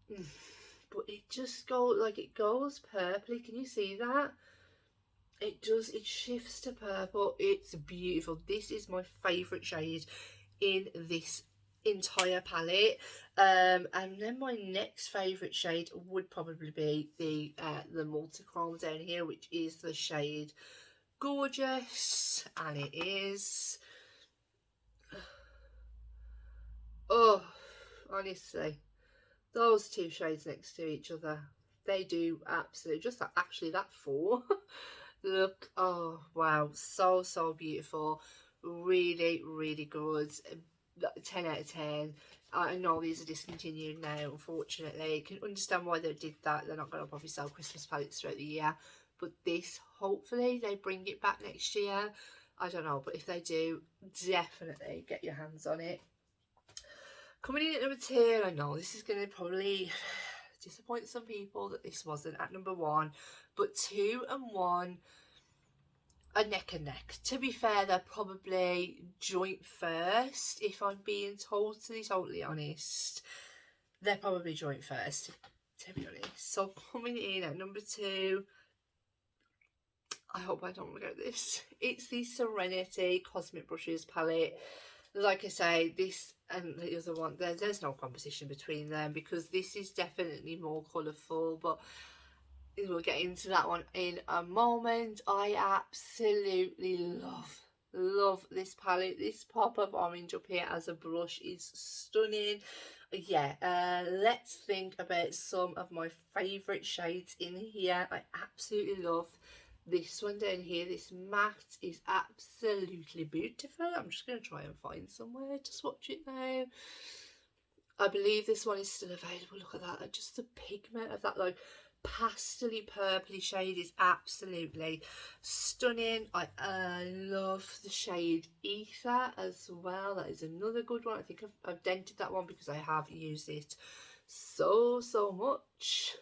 but it just goes, like, it goes purpley. Can you see that? It does, it shifts to purple. It's beautiful. This is my favourite shade in this entire palette. And then my next favourite shade would probably be the multi-chrome down here, which is the shade Gorgeous, and it is, oh, honestly, those 2 shades next to each other, they do absolutely, just that, actually that 4 look, oh wow, so beautiful, really good. 10 out of 10. I know these are discontinued now, unfortunately. I can understand why they did that. They're not going to probably sell Christmas palettes throughout the year, but this, hopefully they bring it back next year. I don't know, but if they do, definitely get your hands on it. Coming in at number 2, I know this is going to probably disappoint some people that this wasn't at number 1, but 2 and 1 are neck and neck. To be fair, they're probably joint first, if I'm being totally honest. They're probably joint first, to be honest. So coming in at number 2, I hope I don't regret this, it's the Serenity Cosmic Brushes palette. Like I say, this and the other one, there's no competition between them, because this is definitely more colourful, but we'll get into that one in a moment. I absolutely love love this palette. This pop of orange up here as a blush is stunning. Yeah, let's think about some of my favourite shades in here. I absolutely love this one down here. This matte is absolutely beautiful. I'm just going to try and find somewhere to swatch it now. I believe this one is still available. Look at that. Just the pigment of that like pastely purpley shade is absolutely stunning. I love the shade Ether as well. That is another good one. I think I've dented that one because I have used it so much.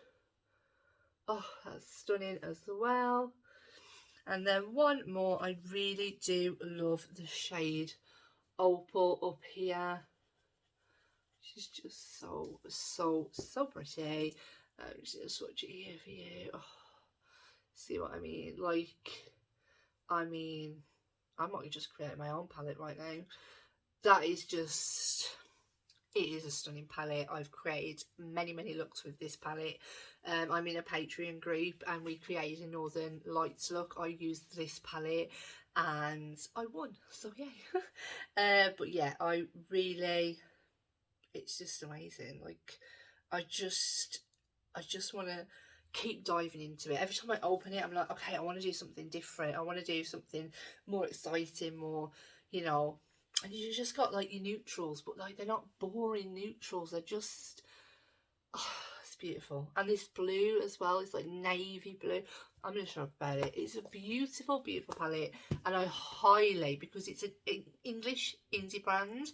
Oh, that's stunning as well. And then one more, I really do love the shade Opal up here. She's just so pretty. I'm just gonna swatch it here for you. Oh, see what I mean? Like, I might just create my own palette right now. That is just, it is a stunning palette. I've created many looks with this palette. I'm in a Patreon group and we created a Northern Lights look. I used this palette and I won, so yeah. But yeah, I really, it's just amazing. Like, I just want to keep diving into it. Every time I open it, I'm like, okay, I want to do something different. I want to do something more exciting, more, you know. And you just got like your neutrals, but like they're not boring neutrals. They're just, oh, it's beautiful. And this blue as well is like navy blue. I'm going to show about it. It's a beautiful palette, and I highly, because it's an English indie brand,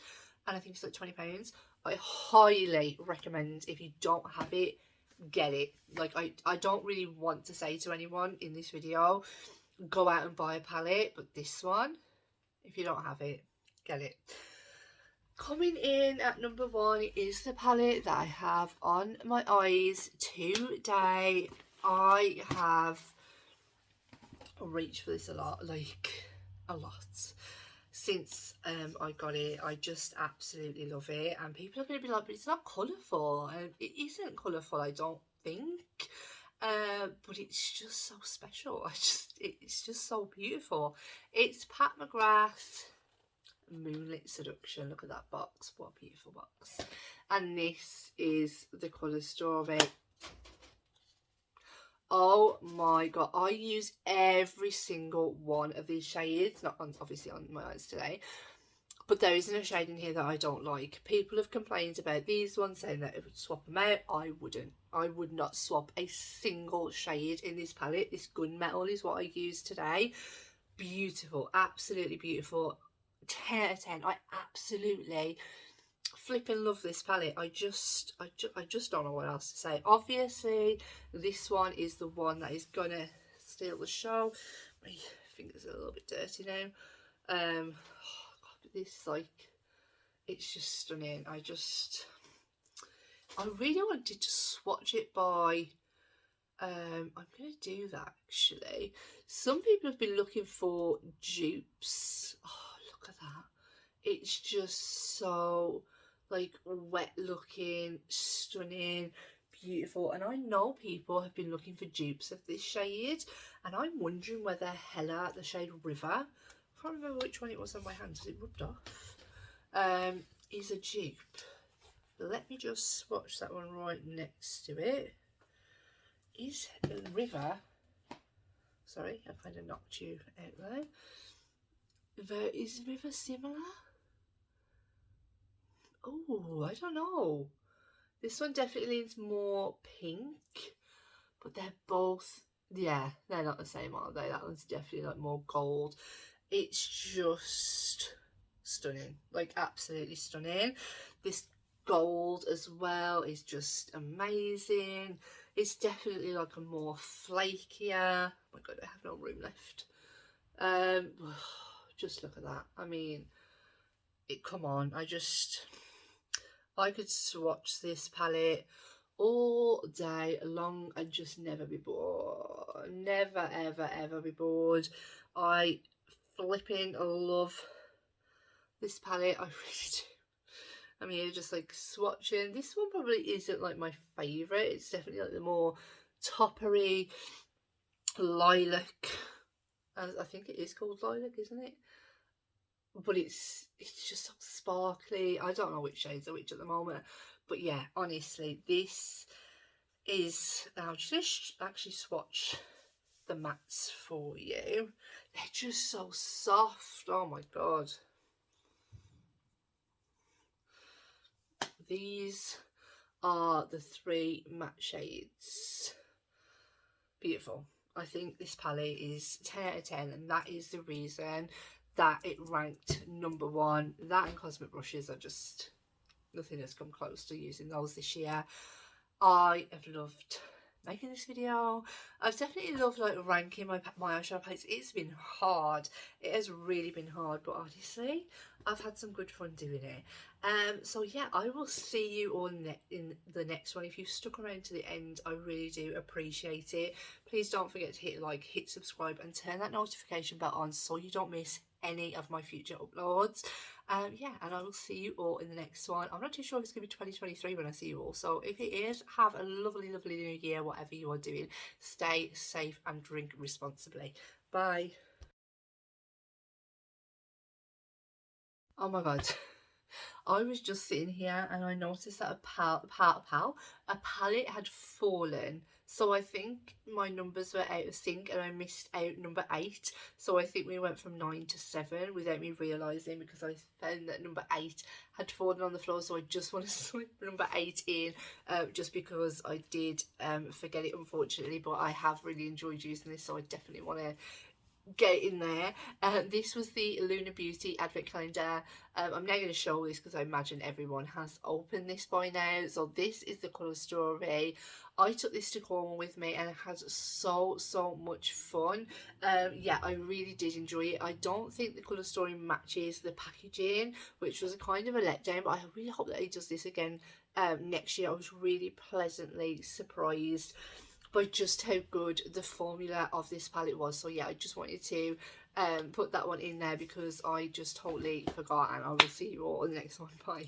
and I think it's like £20. I highly recommend, if you don't have it, get it. Like, I don't really want to say to anyone in this video, go out and buy a palette, but this one, if you don't have it, get it. Coming in at number 1 is the palette that I have on my eyes today. I have reached for this a lot, since I got it. I just absolutely love it, and people are going to be like, but it's not colourful, and it isn't colourful, I don't think, but it's just so special. It's just so beautiful. It's Pat McGrath Moonlit Seduction. Look at that box, what a beautiful box. And this is the colour Strawberry. Oh my god, I use every single one of these shades, not obviously on my eyes today, but there isn't a shade in here that I don't like. People have complained about these ones, saying that it would swap them out. I wouldn't. I would not swap a single shade in this palette. This gunmetal is what I use today. Beautiful, absolutely beautiful. 10 out of 10. I absolutely flipping love this palette. I just don't know what else to say. Obviously this one is the one that is gonna steal the show. My fingers are a little bit dirty now. Oh God, this, like, it's just stunning. I really wanted to swatch it by I'm gonna do that actually. Some people have been looking for dupes. Oh, look at that. It's just so like wet looking, stunning, beautiful. And I know people have been looking for dupes of this shade, and I'm wondering whether Hella, the shade River, I can't remember which one it was on my hand because it rubbed off, is a dupe. Let me just swatch that one right next to it. Is River, sorry, I kind of knocked you out there. Is River similar? Oh, I don't know. This one definitely is more pink, but they're both, yeah, they're not the same, are they? That one's definitely like more gold. It's just stunning, like absolutely stunning. This gold as well is just amazing. It's definitely like a more flakier, oh my god, I have no room left. Just look at that. I mean, come on, I could swatch this palette all day long and just never be bored. Never ever be bored. I flipping love this palette, I really do. I'm here just like swatching. This one probably isn't like my favourite. It's definitely like the more toppery lilac. I think it is called lilac, isn't it? but it's just so sparkly. I don't know which shades are which at the moment, but yeah, honestly, this is, I'll just actually swatch the mattes for you. They're just so soft. Oh my god. These are the 3 matte shades. Beautiful. I think this palette is 10 out of 10, and that is the reason that it ranked #1. That and Cosmic Brushes are just, nothing has come close to using those this year. I have loved making this video. I've definitely loved like ranking my eyeshadow palettes. It's been hard. It has really been hard, but honestly, I've had some good fun doing it. So yeah, I will see you all in the next one. If you've stuck around to the end, I really do appreciate it. Please don't forget to hit like, hit subscribe, and turn that notification bell on so you don't miss any of my future uploads. Yeah, and I will see you all in the next one. I'm not too sure if it's going to be 2023 when I see you all, so if it is, have a lovely new year, whatever you are doing. Stay safe and drink responsibly. Bye. Oh my god. I was just sitting here and I noticed that a palette had fallen. So I think my numbers were out of sync and I missed out number 8. So I think we went from 9 to 7 without me realising, because I found that number 8 had fallen on the floor. So I just want to slip number 8 in, just because I did forget it, unfortunately. But I have really enjoyed using this, so I definitely want to get in there. This was the Lunar Beauty advent calendar. I'm now going to show this because I imagine everyone has opened this by now. So this is the colour story. I took this to Cornwall with me and it had so much fun. Yeah, I really did enjoy it. I don't think the colour story matches the packaging, which was a kind of a letdown, but I really hope that he does this again next year. I was really pleasantly surprised by just how good the formula of this palette was. So yeah, I just wanted to put that one in there because I just totally forgot, and I will see you all in the next one. Bye.